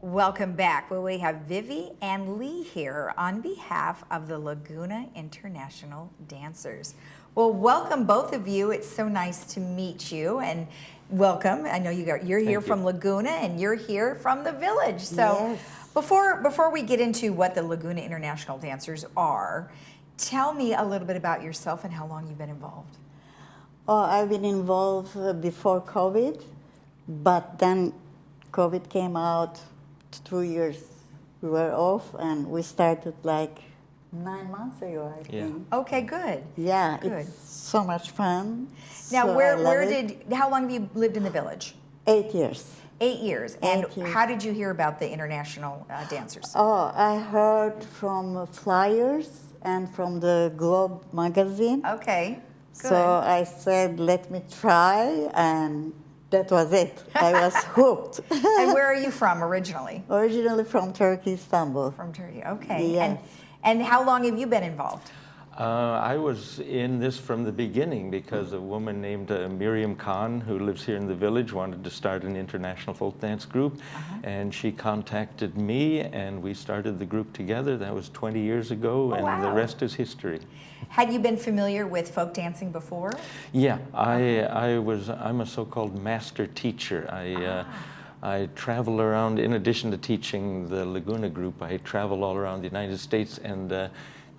Welcome back. Well, we have Vivi and Lee here on behalf of the Laguna International Dancers. Well, welcome both of you. It's so nice to meet you and welcome. I know you're here from Laguna and you're here from the village. So Yes. before we get into what the Laguna International Dancers are, tell me a little bit about yourself and how long you've been involved. Oh, I've been involved before COVID, but then COVID came out. 2 years we were off, and we started like 9 months ago, I think. Okay, good. Yeah, Good. it's so much fun. Now, So I where love it. how long have you lived in the village? 8 years. 8 years. And 8 years. how did you hear about the international dancers? Oh, I heard from flyers and from the Globe magazine. Okay, good. So I said, let me try, and that was it. I was hooked. And where are you from originally? Originally from Turkey, Istanbul. From Turkey, okay. Yes. And how long have you been involved? I was in this from the beginning because a woman named Miriam Khan, who lives here in the village, wanted to start an international folk dance group. And she contacted me, and we started the group together. That was 20 years ago, and the wow. rest is history. Had you been familiar with folk dancing before? Yeah, I'm a so-called master teacher. I travel around, in addition to teaching the Laguna group, I travel all around the United States and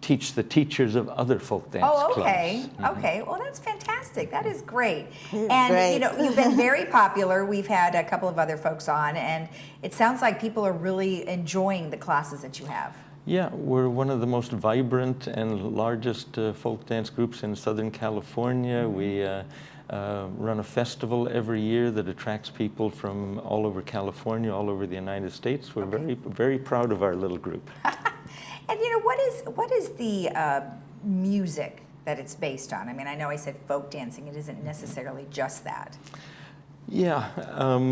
teach the teachers of other folk dance clubs. Okay, okay. Well, that's fantastic. That is great. It's And great. you know, you've been very popular. We've had a couple of other folks on, and it sounds like people are really enjoying the classes that you have. Yeah, we're one of the most vibrant and largest folk dance groups in Southern California. We run a festival every year that attracts people from all over California, all over the United States. We're very proud of our little group. And you know, what is the music that it's based on? I mean, I know I said folk dancing. It isn't necessarily just that. Yeah,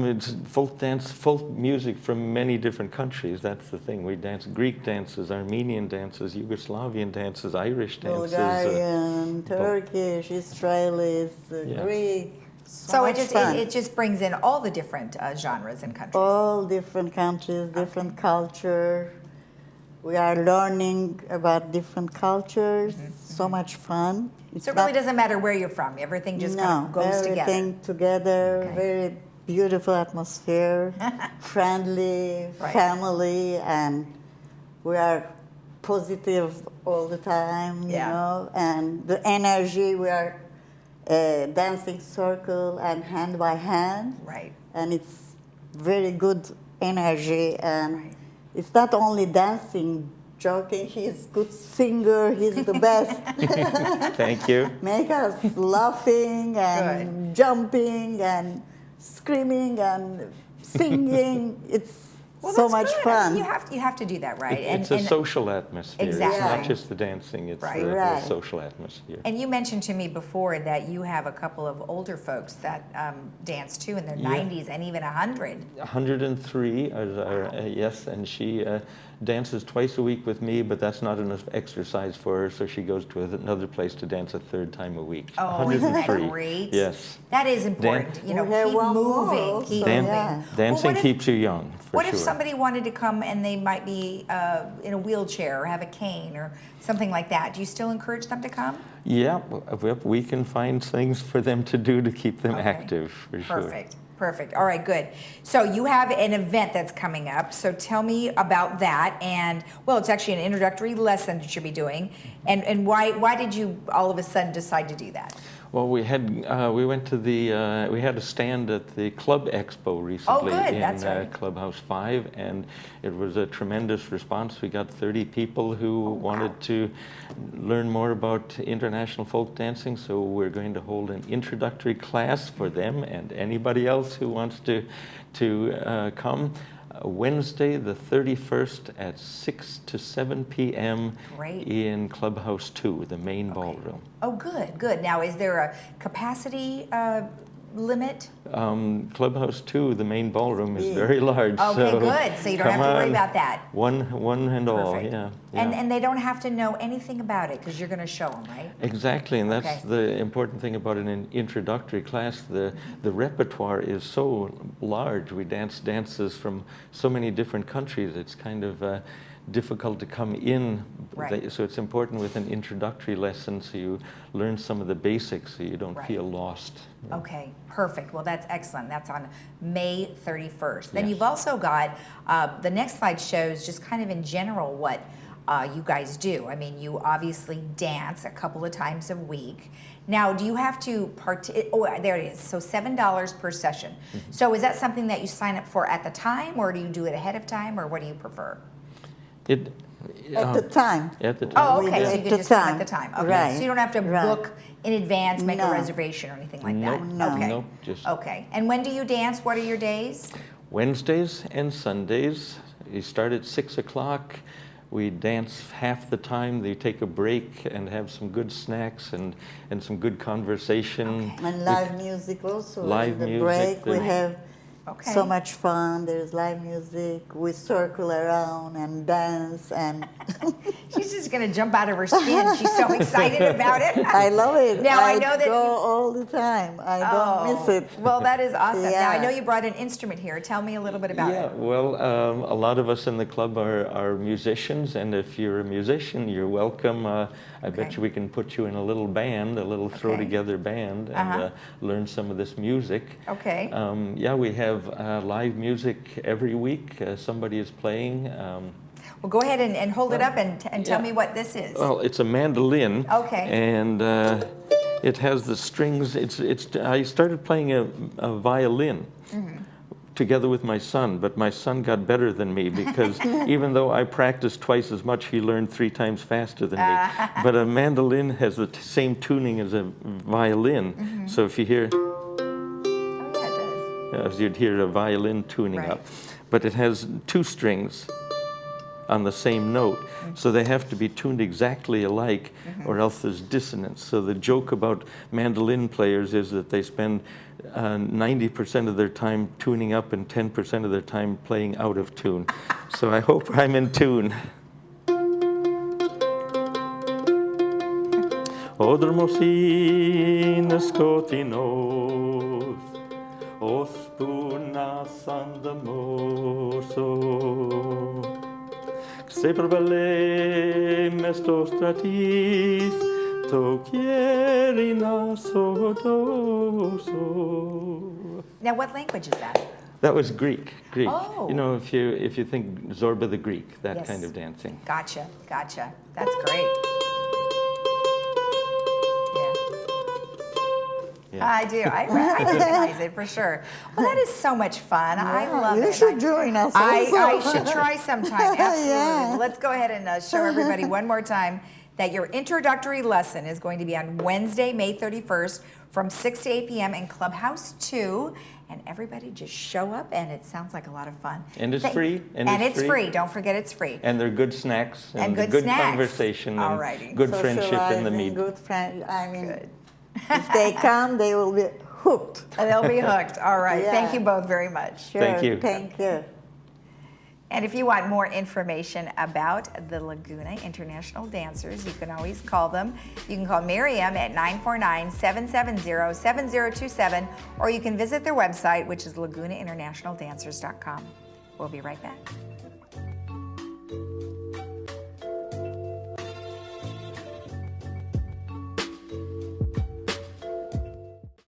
it's folk dance, folk music from many different countries. That's the thing. We dance Greek dances, Armenian dances, Yugoslavian dances, Irish dances. Bulgarian, Turkish, Israelis, Greek. So much fun. it just brings in all the different genres and countries. All different countries, different culture. We are learning about different cultures. So much fun. It's So it really not- doesn't matter where you're from. Everything just no, kind of goes everything together. together. Very beautiful atmosphere, friendly, Right. family, and we are positive all the time, you Yeah. know. And the energy, we are dancing circle and hand by hand, Right. and it's very good energy. And Right. it's not only dancing, joking. He's good singer. He's the best. Thank you. Make us laughing and jumping and screaming and singing. It's Well, so that's much good. fun. You have to do that, right? It's a social atmosphere. Exactly. It's not just the dancing, it's Right. the Right. social atmosphere. And you mentioned to me before that you have a couple of older folks that dance too in their 90s and even 100. 103 is our, yes, and she dances twice a week with me, but that's not enough exercise for her, so she goes to another place to dance a third time a week. Oh, isn't that great? Yes. That is important. You know, We have keep one moving. more, Keep so moving. yeah. Dancing Well, what if- keeps you young, for What sure. if somebody wanted to come and they might be in a wheelchair or have a cane or something like that? Do you still encourage them to come? Yeah, we can find things for them to do to keep them Okay. active, for sure. Perfect. Perfect. All right, good. So you have an event that's coming up. So tell me about that. And well, it's actually an introductory lesson that you'll be doing. And why did you all of a sudden decide to do that? Well, we went to we had a stand at the Club Expo recently good, in that's right. Clubhouse 5, and it was a tremendous response. We got 30 people who wanted to learn more about international folk dancing, so we're going to hold an introductory class for them and anybody else who wants to come. Wednesday the 31st at 6 to 7 p.m. Great. in Clubhouse 2, the main ballroom. Oh, good, good. Now, is there a capacity limit? Clubhouse 2, the main ballroom, is very large. Okay, so good. So you don't have come to worry on. about that. One and all, Perfect. yeah. And they don't have to know anything about it because you're going to show them, right? Exactly, and that's Okay. the important thing about an introductory class. The repertoire is so large. We dance dances from so many different countries. It's kind of difficult to come in. Right. So it's important with an introductory lesson so you learn some of the basics so you don't Right. feel lost. Okay, perfect. Well, that's excellent. That's on May 31st. Then Yes. you've also got, the next slide shows just kind of in general what you guys do. I mean, you obviously dance a couple of times a week. Now, do you have to oh, there it is. So $7 per session. Mm-hmm. So is that something that you sign up for at the time, or do you do it ahead of time, or what do you prefer? At the time. At the time. Oh, We okay, do so at you can the just come at time. the time. Okay, Right, so you don't have to right. book in advance, make a No. reservation or anything like Nope, that? no. Okay. Nope, just Okay, and when do you dance? What are your days? Wednesdays and Sundays. You start at 6 o'clock. We dance half the time. They take a break and have some good snacks and some good conversation. Okay. And live music also. Live In the music, break, we there's- have Okay. so much fun. There's live music. We circle around and dance, and She's just going to jump out of her skin. She's so excited about it. I love it. Now, I know that go you- all the time. I don't miss it. Well, that is awesome. Now, I Yeah. know you brought an instrument here. Tell me a little bit about Yeah, it. well, a lot of us in the club are musicians, and if you're a musician, you're welcome. I bet Okay. you we can put you in a little band, a little throw-together band, and Uh-huh. learn some of this music. Okay. Yeah, we have live music every week. Somebody is playing. Well, go ahead and hold it up and tell yeah. me what this is. Well, it's a mandolin. Okay. And it has the strings. I started playing a violin together with my son, but my son got better than me because even though I practiced twice as much, he learned 3 times faster than me. But a mandolin has the same tuning as a violin. So if you hear, Oh, yeah, it does. as you'd hear a violin tuning Right. up, but it has 2 strings on the same note, so they have to be tuned exactly alike, or else there's dissonance. So the joke about mandolin players is that they spend 90% of their time tuning up and 10% of their time playing out of tune. So I hope I'm in tune. Odrmosines skotinos, ospuna sandamoso. Seperbele mestostratis, to quierina sodoso. Now, what language is that? That was Greek. Oh. You know, if you think Zorba the Greek, that Yes. kind of dancing. Gotcha, gotcha. That's great. Yeah. I do. I recognize it for sure. Well, that is so much fun. I Yeah, love you it. should join us I also. should try sometime. Absolutely. Yeah. Well, let's go ahead and show everybody one more time that your introductory lesson is going to be on Wednesday, May 31st from 6 to 8 p.m. in Clubhouse 2. And everybody just show up, and it sounds like a lot of fun. And it's free. And it's free. Don't forget it's free. And they're good snacks And good snacks. conversation and Alrighty. good friendship in the Socializing, meet. Good friend. I mean, Good. if they come, they will be hooked. And they'll be hooked. All right. Yeah. Thank you both very much. Sure, Thank you. Thank you. And if you want more information about the Laguna International Dancers, you can always call them. You can call Miriam at 949-770-7027, or you can visit their website, which is lagunainternationaldancers.com. We'll be right back.